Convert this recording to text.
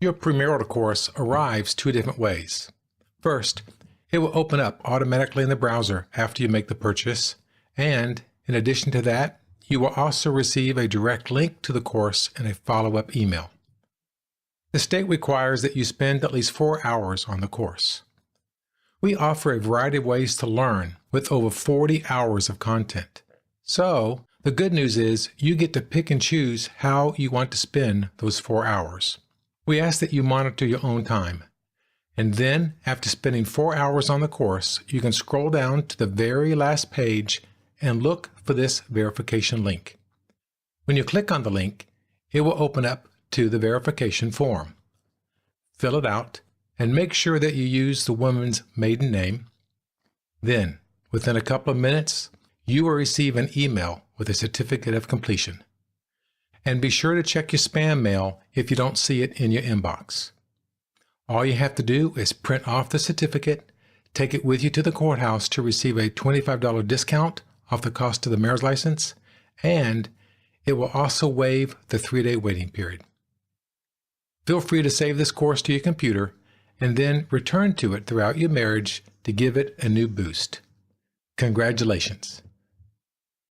Your premarital course arrives two different ways. First, it will open up automatically in the browser after you make the purchase, and in addition to that, you will also receive a direct link to the course in a follow-up email. The state requires that you spend at least 4 hours on the course. We offer a variety of ways to learn with over 40 hours of content. So, the good news is you get to pick and choose how you want to spend those 4 hours. We ask that you monitor your own time. And then, after spending 4 hours on the course, you can scroll down to the very last page and look for this verification link. When you click on the link, it will open up to the verification form. Fill it out and make sure that you use the woman's maiden name. Then, within a couple of minutes, you will receive an email with a certificate of completion. And be sure to check your spam mail if you don't see it in your inbox. All you have to do is print off the certificate, take it with you to the courthouse to receive a $25 discount off the cost of the marriage license, and it will also waive the 3-day waiting period. Feel free to save this course to your computer and then return to it throughout your marriage to give it a new boost. Congratulations!